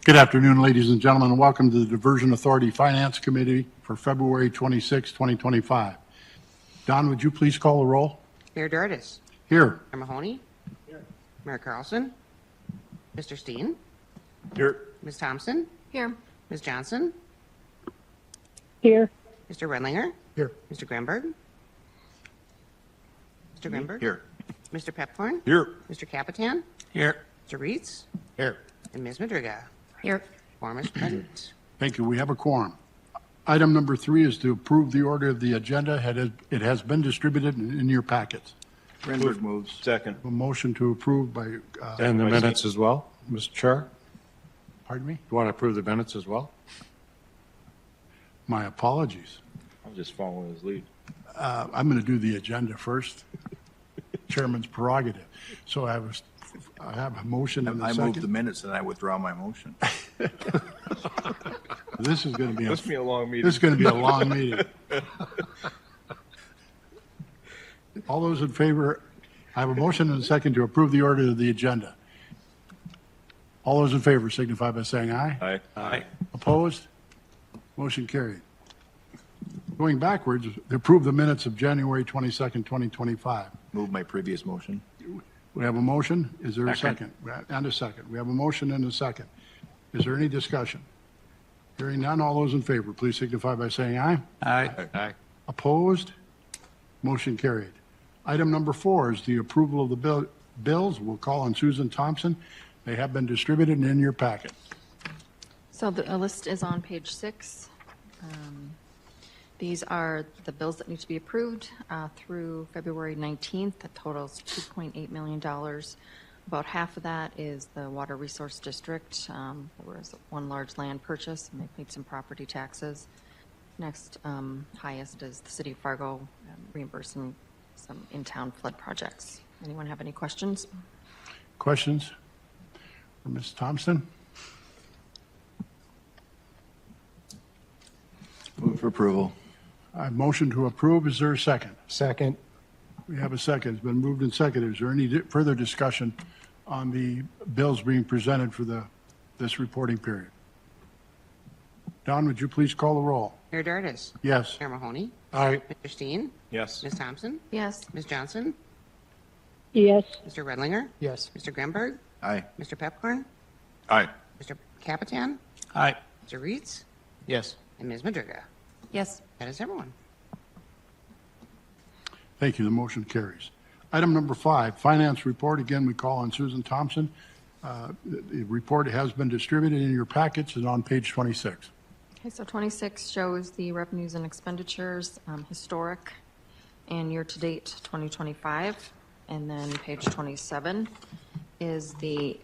Good afternoon, ladies and gentlemen, and welcome to the Diversion Authority Finance Committee for February 26, 2025. Don, would you please call the roll? Mayor Dardis. Here. Mayor Mahoney. Here. Mayor Carlson. Mr. Steen. Here. Ms. Thompson. Here. Ms. Johnson. Here. Mr. Redlinger. Here. Mr. Grimberg. Mr. Grimberg. Here. Mr. Pepcorn. Here. Mr. Capitan. Here. Mr. Reitz. Here. And Ms. Madriga. Here. Quorum is present. Thank you. We have a quorum. Item number 3 is to approve the order of the agenda. It has been distributed in your packets. Grimberg moves. Second. A motion to approve by, And the minutes as well, Mr. Chair? pardon me? You want to approve the minutes as well? My apologies. I'll just follow his lead. I'm going to do the agenda first. Chairman's prerogative. So I have a motion and a I second. move the minutes and I withdraw my motion. This is going to be Must be a long meeting. This is going to be a long meeting. All those in favor, I have a motion and a second to approve the order of the agenda. All those in favor signify by saying aye. Aye. Aye. Opposed? Motion carried. Going backwards, to approve the minutes of January 22nd, 2025. Move my previous motion. We have a motion. Is there a Second. second? And a second. We have a motion and a second. Is there any discussion? Hearing none, all those in favor, please signify by saying aye. Aye. Aye. Opposed? Motion carried. Item number 4 is the approval of the bills. We'll call on Susan Thompson. They have been distributed in your packet. So the list is on page 6. These are the bills that need to be approved through February 19th. That totals $2.8 million. About half of that is the Water Resource District. There was one large land purchase, and they paid some property taxes. Next highest is the City of Fargo reimbursing some in-town flood projects. Anyone have any questions? Questions for Ms. Thompson? Move for approval. I motion to approve. Is there a second? Second. We have a second. It's been moved and seconded. Is there any further discussion on the bills being presented for this reporting period? Don, would you please call the roll? Mayor Dardis. Yes. Mayor Mahoney. Aye. Mr. Steen. Yes. Ms. Thompson. Yes. Ms. Johnson. Yes. Mr. Redlinger. Yes. Mr. Grimberg. Aye. Mr. Pepcorn. Aye. Mr. Capitan. Aye. Mr. Reitz. Yes. And Ms. Madriga. Yes. That is everyone. Thank you. The motion carries. Item number 5, finance report. Again, we call on Susan Thompson. The report has been distributed in your packets and on page 26. Okay, so 26 shows the revenues and expenditures, historic and year-to-date 2025. And then page 27 is the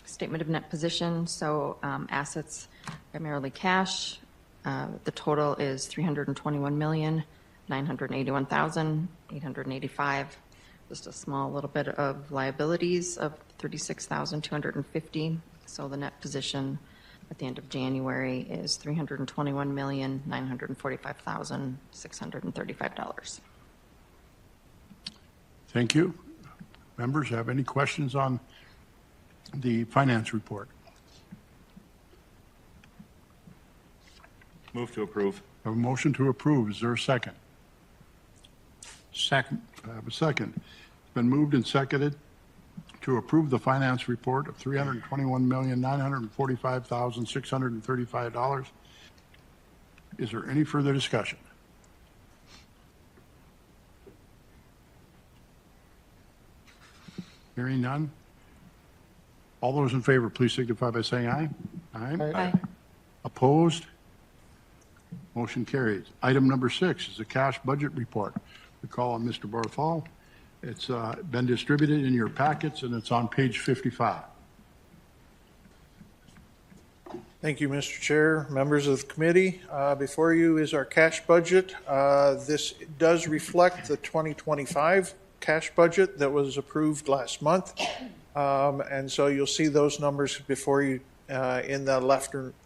statement of net position. So assets, primarily cash. The total is $321,981,885. Just a small little bit of liabilities of $36,250. So the net position at the end of January is $321,945,635. Thank you. Members, have any questions on the finance report? Move to approve. I have a motion to approve. Is there a second? Second. I have a second. It's been moved and seconded to approve the finance report of $321,945,635. Is there any further discussion? Hearing none. All those in favor, please signify by saying aye. Aye. Aye. Opposed? Motion carries. Item number 6 is the cash budget report. We call on Mr. Barthol. It's been distributed in your packets, and it's on page 55. Thank you, Mr. Chair, members of the committee. Before you is our cash budget. This does reflect the 2025 cash budget that was approved last month. And so you'll see those numbers before you in the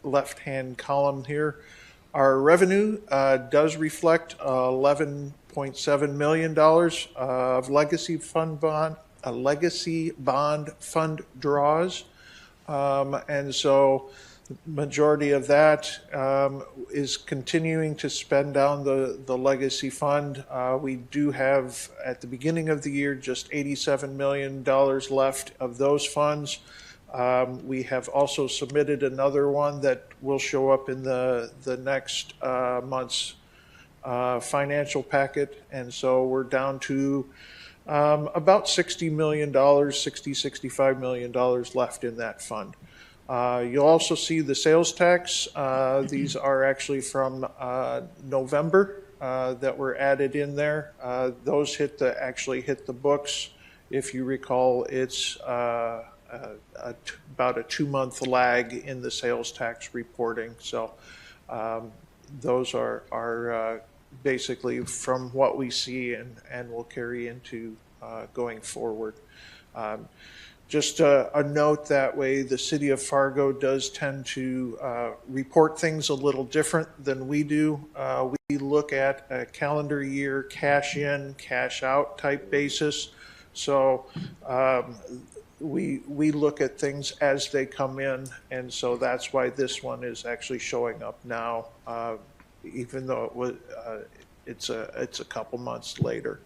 left-hand column here. Our revenue does reflect $11.7 million of legacy bond fund draws. And so majority of that is continuing to spend down the legacy fund. We do have, at the beginning of the year, just $87 million left of those funds. We have also submitted another one that will show up in the next month's financial packet. And so we're down to about $60 million, $65 million left in that fund. You'll also see the sales tax. These are actually from November that were added in there. Those actually hit the books. If you recall, it's about a 2-month lag in the sales tax reporting. So those are basically from what we see and will carry into going forward. Just a note that way, the city of Fargo does tend to report things a little different than we do. We look at a calendar year cash in, cash out type basis. So we look at things as they come in, and so that's why this one is actually showing up now, even though it's a couple months later.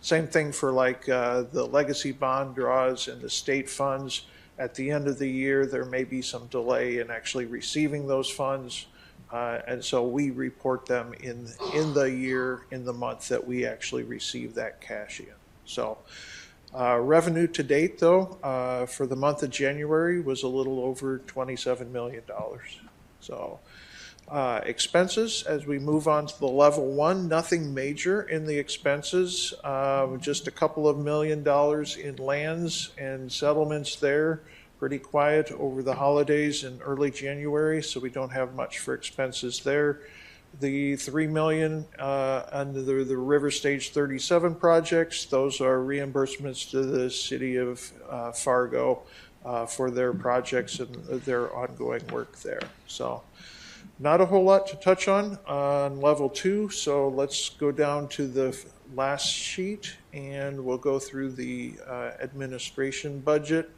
Same thing for like the legacy bond draws and the state funds. At the end of the year, there may be some delay in actually receiving those funds. And so we report them in the year, in the month that we actually receive that cash in. So revenue to date, though, for the month of January was a little over $27 million. So expenses, as we move on to the level 1, nothing major in the expenses, just a couple of $1 million in lands and settlements there. Pretty quiet over the holidays in early January, so we don't have much for expenses there. The $3 million under the River Stage 37 projects, those are reimbursements to the city of Fargo for their projects and their ongoing work there. So not a whole lot to touch on level 2, so let's go down to the last sheet and we'll go through the administration budget,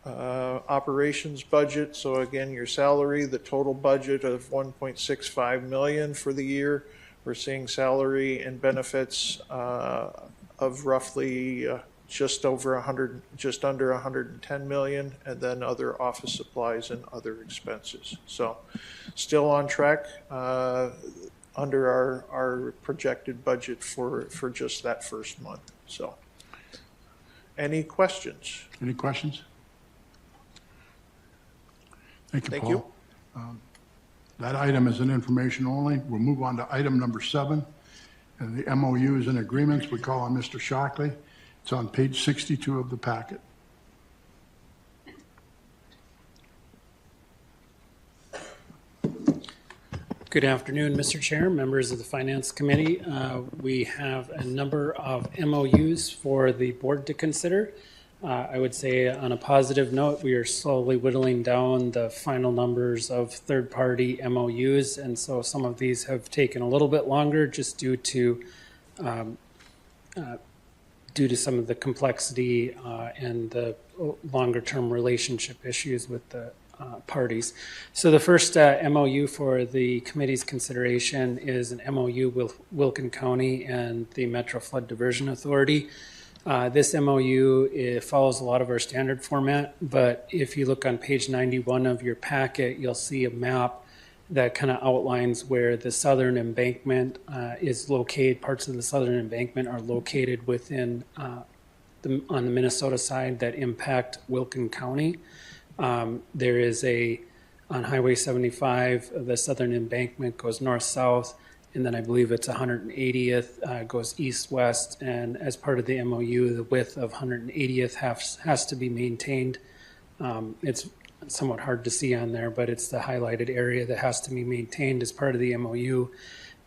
operations budget. So again, your salary, the total budget of $1.65 million for the year. We're seeing salary and benefits of roughly just under 110 million, and then other office supplies and other expenses. So still on track under our projected budget for just that first month. So any questions? Any questions? Thank you, Thank Paul. That item is an information only. We'll move on to item number 7. And the MOUs and agreements, we call on Mr. Shockley. It's on page 62 of the packet. Good afternoon, Mr. Chair, members of the Finance Committee. We have a number of MOUs for the board to consider. I would say on a positive note, we are slowly whittling down the final numbers of third-party MOUs, and so some of these have taken a little bit longer just due to some of the complexity and the longer-term relationship issues with the parties. So the first MOU for the committee's consideration is an MOU with Wilkin County and the Metro Flood Diversion Authority. This MOU follows a lot of our standard format, but if you look on page 91 of your packet, you'll see a map that kind of outlines where the southern embankment is located. Parts of the southern embankment are located within on the Minnesota side that impact Wilkin County. There is on Highway 75, the southern embankment goes north-south, and then I believe it's 180th goes east-west, and as part of the MOU, the width of 180th has to be maintained. It's somewhat hard to see on there, but it's the highlighted area that has to be maintained as part of the MOU.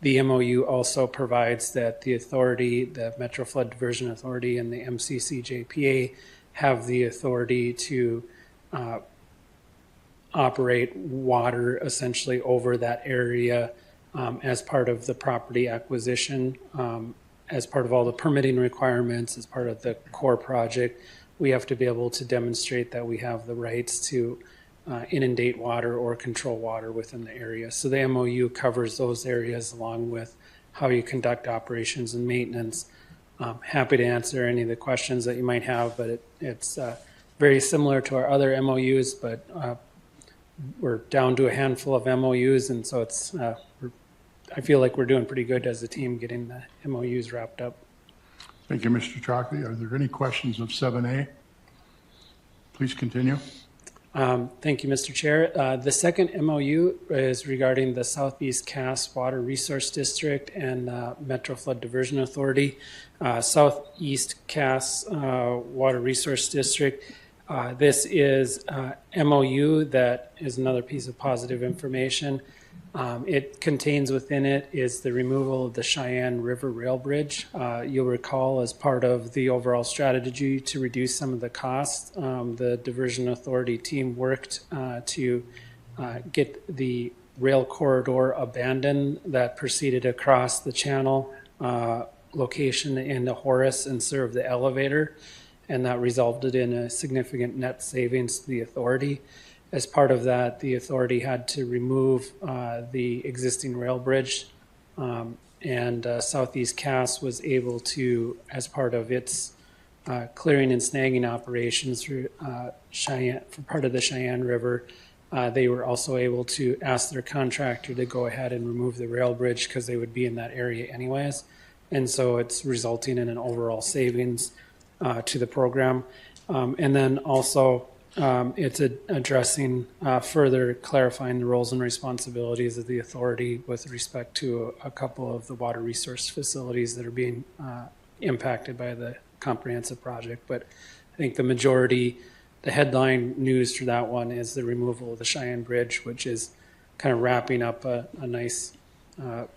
The MOU also provides that the authority, the Metro Flood Diversion Authority and the MCCJPA have the authority to operate water essentially over that area as part of the property acquisition, as part of all the permitting requirements, as part of the core project. We have to be able to demonstrate that we have the rights to inundate water or control water within the area. So the MOU covers those areas along with how you conduct operations and maintenance. Happy to answer any of the questions that you might have, but it's very similar to our other MOUs, but we're down to a handful of MOUs, and so I feel like we're doing pretty good as a team getting the MOUs wrapped up. Thank you, Mr. Chalkley. Are there any questions of 7A? Please continue. Thank you, Mr. Chair. The second MOU is regarding the Southeast Cass Water Resource District and Metro Flood Diversion Authority. Southeast Cass Water Resource District. This is MOU that is another piece of positive information. It contains within it is the removal of the Cheyenne River Rail Bridge. You'll recall as part of the overall strategy to reduce some of the costs, the Diversion Authority team worked to get the rail corridor abandoned that proceeded across the channel location into Horace and served the elevator, and that resulted in a significant net savings to the authority. As part of that, the authority had to remove the existing rail bridge, and Southeast Cass was able to, as part of its clearing and snagging operations through Cheyenne, for part of the Cheyenne River, they were also able to ask their contractor to go ahead and remove the rail bridge because they would be in that area anyways. And so it's resulting in an overall savings to the program. And then also, it's addressing further clarifying the roles and responsibilities of the authority with respect to a couple of the water resource facilities that are being impacted by the comprehensive project. But I think the majority, the headline news for that one is the removal of the Cheyenne Bridge, which is kind of wrapping up a nice overall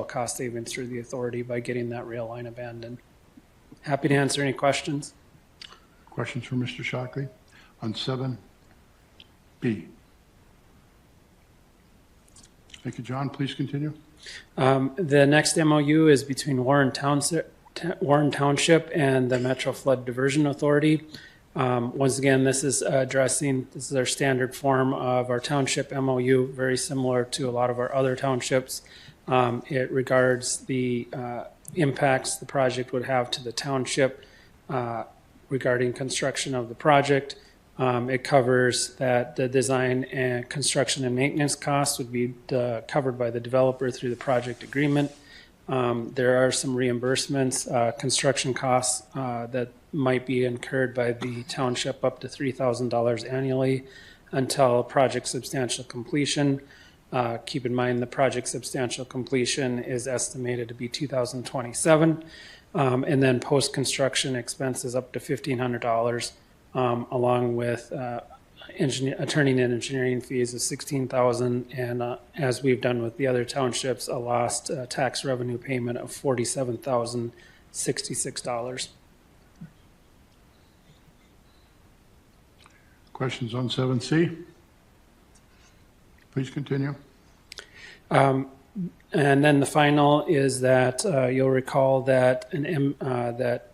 cost savings through the authority by getting that rail line abandoned. Happy to answer any questions. Questions for Mr. Shockley on 7B? Thank you, John. Please continue. The next MOU is between Warren Township and the Metro Flood Diversion Authority. Once again, this is our standard form of our township MOU, very similar to a lot of our other townships. It regards the impacts the project would have to the township regarding construction of the project. It covers that the design and construction and maintenance costs would be covered by the developer through the project agreement. There are some reimbursements, construction costs that might be incurred by the township up to $3,000 annually until project substantial completion. Keep in mind the project substantial completion is estimated to be 2027. And then post-construction expenses up to $1,500, along with attorney and engineering fees of $16,000, and as we've done with the other townships, a lost tax revenue payment of $47,066. Questions on 7C? Please continue. And then the final is that you'll recall that that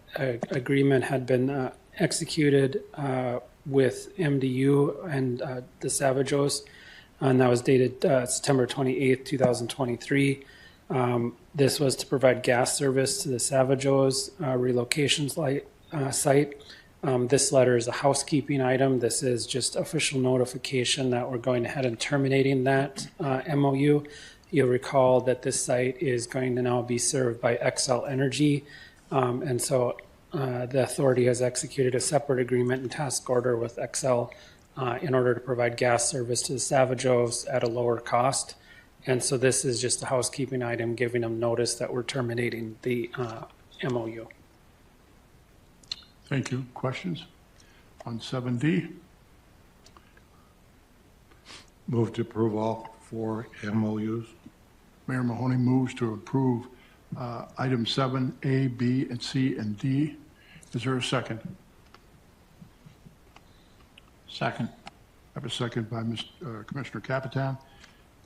agreement had been executed with MDU and the Savajos, and that was dated September 28th, 2023. This was to provide gas service to the Savajos relocation site. This letter is a housekeeping item. This is just official notification that we're going ahead and terminating that MOU. You'll recall that this site is going to now be served by Xcel Energy, and so the authority has executed a separate agreement and task order with Xcel in order to provide gas service to the Savajos at a lower cost. And so this is just a housekeeping item giving them notice that we're terminating the MOU. Thank you. Questions on 7D? Move to approve all 4 MOUs. Mayor Mahoney moves to approve item 7A, B, and C, and D. Is there a second? Second. I have a second by Commissioner Capitan.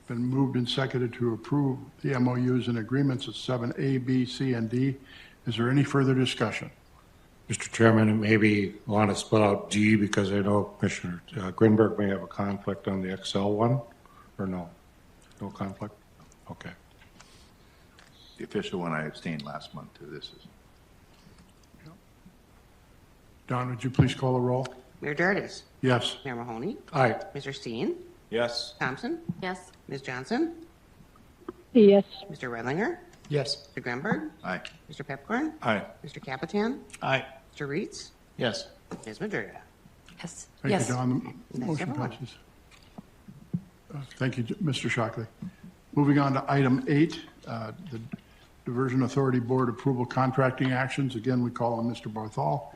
Been moved and seconded to approve the MOUs and agreements of 7A, B, C, and D. Is there any further discussion? Mr. Chairman, maybe want to spell out G because I know Commissioner Grinberg may have a conflict on the Excel one, or no? No conflict? Okay. The official one, I abstained last month to this is. Don, would you please call the roll? Mayor Jarvis, Yes. Mayor Mahoney, Aye. Mr. Steen, Yes. Thompson, Yes. Ms. Johnson, yes, Mr. Redlinger, Yes. Mr. Grenberg, Aye. Mr. Pepcorn, Aye. Mr. Capitan, Aye. Mr. Reeds, Yes. Ms. Madriga. Yes. Thank Yes. you, Don. The That's motion everyone. passes. Thank you, Mr. Shockley. Moving on to item 8, the Diversion Authority Board approval contracting actions. Again, we call on Mr. Barthol.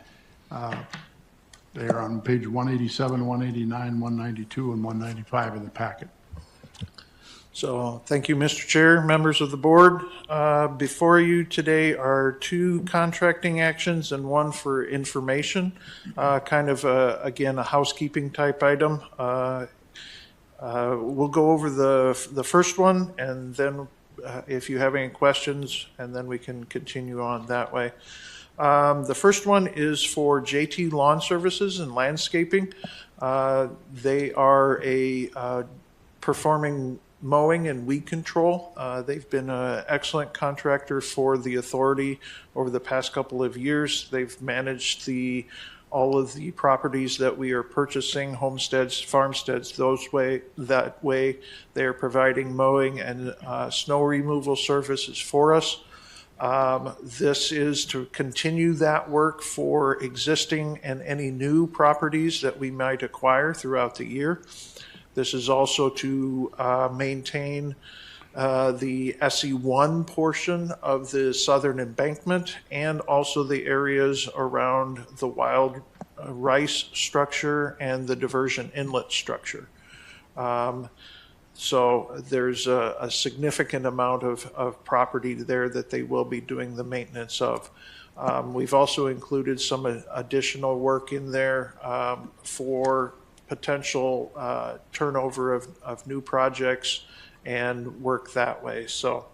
They are on page 187, 189, 192, and 195 in the packet. So, thank you, Mr. Chair, members of the board. Before you today are 2 contracting actions and 1 for information. Kind of, again, a housekeeping type item. We'll go over the first one, and then if you have any questions, and then we can continue on that way. The first one is for JT Lawn Services and Landscaping. They are performing mowing and weed control. They've been an excellent contractor for the authority over the past couple of years. They've managed all of the properties that we are purchasing, homesteads, farmsteads, that way. They are providing mowing and snow removal services for us. This is to continue that work for existing and any new properties that we might acquire throughout the year. This is also to maintain the SE1 portion of the southern embankment and also the areas around the wild rice structure and the diversion inlet structure. So there's a significant amount of property there that they will be doing the maintenance of. We've also included some additional work in there for potential turnover of new projects and work that way. So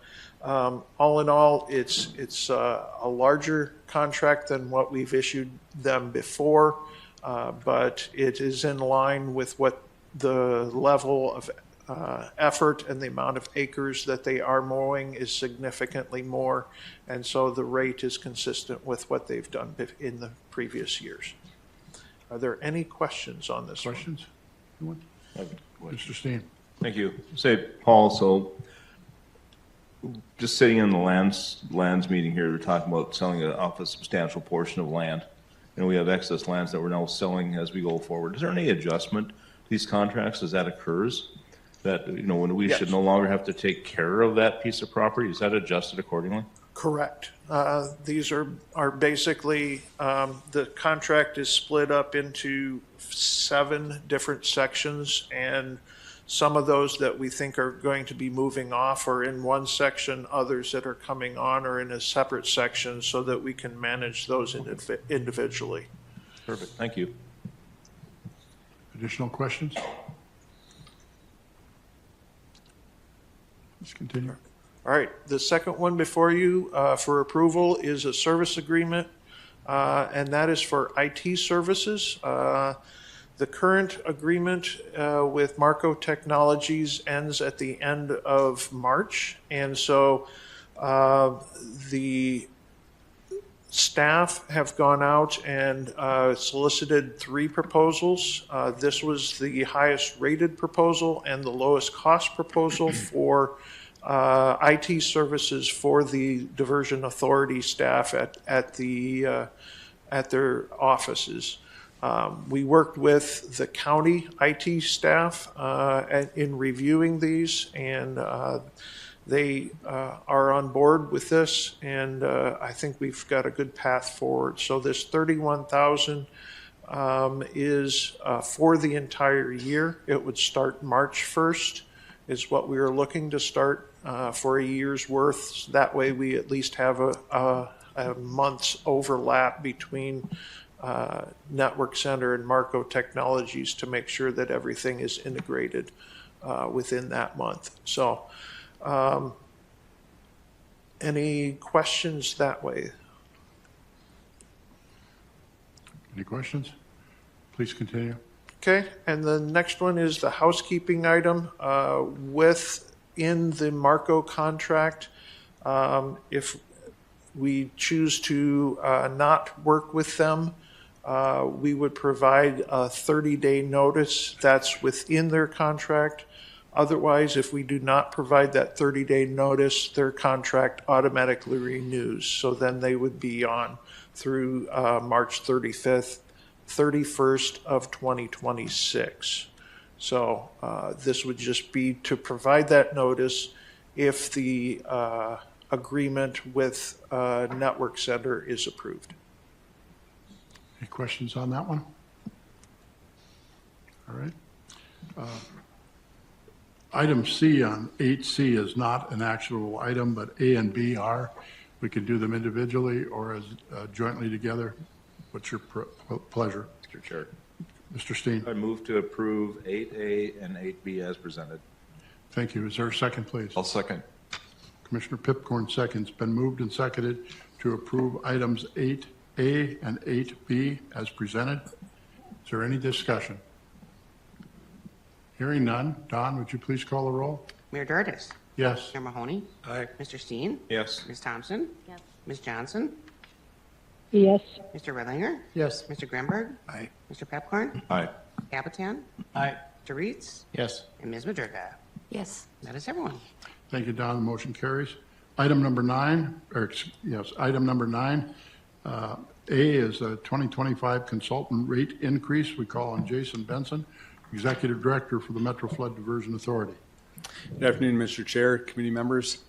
all in all, it's a larger contract than what we've issued them before, but it is in line with what the level of effort and the amount of acres that they are mowing is significantly more, and so the rate is consistent with what they've done in the previous years. Are there any questions on this one? Questions? Anyone? Mr. Steen? Thank you. Say, Paul, so just sitting in the lands meeting here, we're talking about selling off a substantial portion of land, and we have excess lands that we're now selling as we go forward. Is there any adjustment to these contracts as that occurs? That, when we should no longer have to take care of that piece of property, is that adjusted accordingly? Correct. These are basically, the contract is split up into 7 different sections, and some of those that we think are going to be moving off are in one section, others that are coming on are in a separate section so that we can manage those individually. Perfect, thank you. Additional questions? Let's continue. All right, the second one before you for approval is a service agreement, and that is for IT services. The current agreement with Marco Technologies ends at the end of March, and so the staff have gone out and solicited 3 proposals. This was the highest rated proposal and the lowest cost proposal for IT services for the Diversion Authority staff at their offices. We worked with the county IT staff in reviewing these, and they are on board with this, and I think we've got a good path forward. So this $31,000 is for the entire year. It would start March 1st is what we are looking to start for a year's worth. That way we at least have a month's overlap between Network Center and Marco Technologies to make sure that everything is integrated within that month. So any questions that way? Any questions? Please continue. Okay, and the next one is the housekeeping item. Within the Marco contract, if we choose to not work with them, we would provide a 30-day notice. That's within their contract. Otherwise, if we do not provide that 30-day notice, their contract automatically renews. So then they would be on through March 31st of 2026. So this would just be to provide that notice if the agreement with Network Center is approved. Any questions on that one? All right. Item C on 8C is not an actionable item, but A and B are. We can do them individually or as jointly together. What's your pleasure? Mr. Chair. Mr. Steen. I move to approve 8A and 8B as presented. Thank you. Is there a second, please? I'll second. Commissioner Pipcorn seconds. Been moved and seconded to approve items 8A and 8B as presented. Is there any discussion? Hearing none. Don, would you please call the roll? Mayor Dardis. Yes. Mayor Mahoney. Aye. Mr. Steen. Yes. Ms. Thompson. Yes. Ms. Johnson. yes, Mr. Redlinger. Yes. Mr. Grimberg. Aye. Mr. Pepcorn. Aye. Capitan. Aye. Mr. Reitz. Yes. And Ms. Madriga. Yes. That is everyone. Thank you, Don. The motion carries. Item number 9, item number 9. A is a 2025 consultant rate increase. We call on Jason Benson, Executive Director for the Metro Flood Diversion Authority. Good afternoon, Mr. Chair, committee members.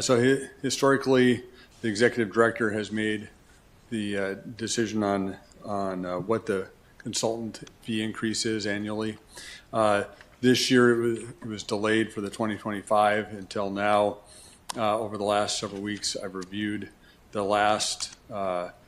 So historically, the Executive Director has made the decision on what the consultant fee increase is annually. This year, it was delayed for the 2025 until now. Over the last several weeks, I've reviewed the last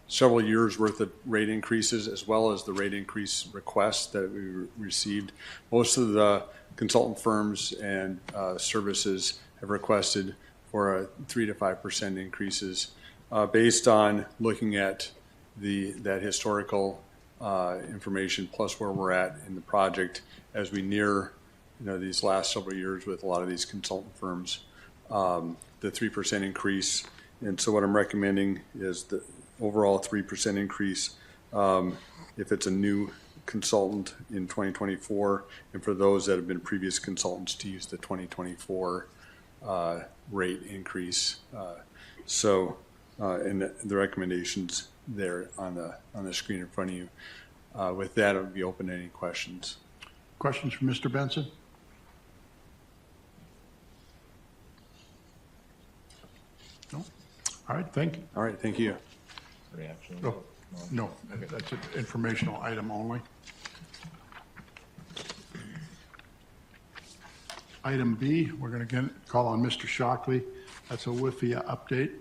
several years' worth of rate increases as well as the rate increase requests that we received. Most of the consultant firms and services have requested for a 3 to 5% increases based on looking at that historical information plus where we're at in the project as we near these last several years with a lot of these consultant firms, the 3% increase. And so what I'm recommending is the overall 3% increase if it's a new consultant in 2024, and for those that have been previous consultants to use the 2024 rate increase. And the recommendations there on the screen in front of you. With that, I would be open to any questions. Questions for Mr. Benson? No? All right, thank you. All right, thank you. Reaction? Oh, no, that's an informational item only. Item B, we're going to call on Mr. Shockley. That's a WIFIA update.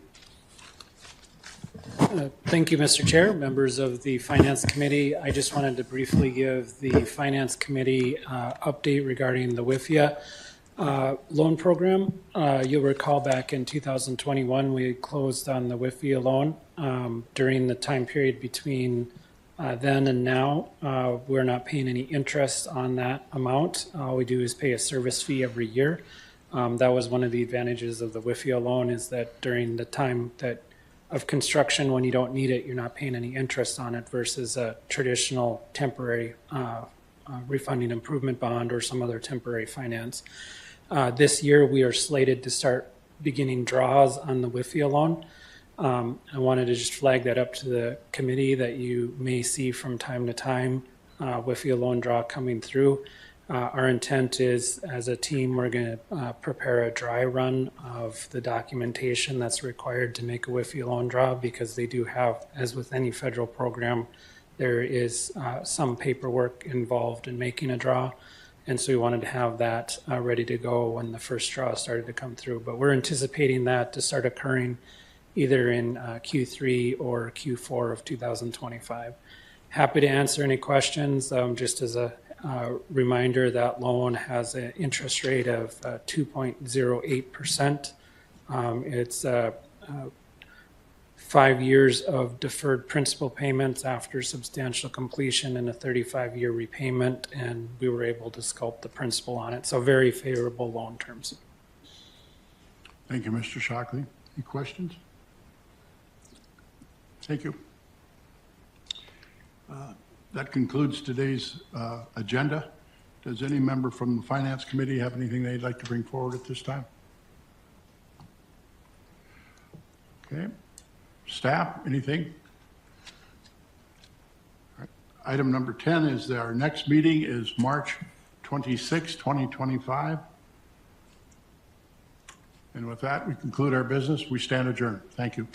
Thank you, Mr. Chair, members of the Finance Committee. I just wanted to briefly give the Finance Committee update regarding the WIFIA loan program. You'll recall back in 2021, we closed on the WIFIA loan. During the time period between then and now, we're not paying any interest on that amount. All we do is pay a service fee every year. That was one of the advantages of the WIFIA loan, is that during the time of construction, when you don't need it, you're not paying any interest on it versus a traditional temporary refunding improvement bond or some other temporary finance. This year, we are slated to start beginning draws on the WIFIA loan. I wanted to just flag that up to the committee that you may see from time to time WIFIA loan draw coming through. Our intent is, as a team, we're going to prepare a dry run of the documentation that's required to make a WIFIA loan draw, because they do have, as with any federal program, there is some paperwork involved in making a draw. And so we wanted to have that ready to go when the first draw started to come through. But we're anticipating that to start occurring either in Q3 or Q4 of 2025. Happy to answer any questions. Just as a reminder, that loan has an interest rate of 2.08%. It's 5 years of deferred principal payments after substantial completion and a 35-year repayment, and we were able to sculpt the principal on it. So very favorable loan terms. Thank you, Mr. Shockley. Any questions? Thank you. That concludes today's agenda. Does any member from the Finance Committee have anything they'd like to bring forward at this time? Okay. Staff, anything? All right. Item number 10 is that our next meeting is March 26, 2025. And with that, we conclude our business. We stand adjourned. Thank you.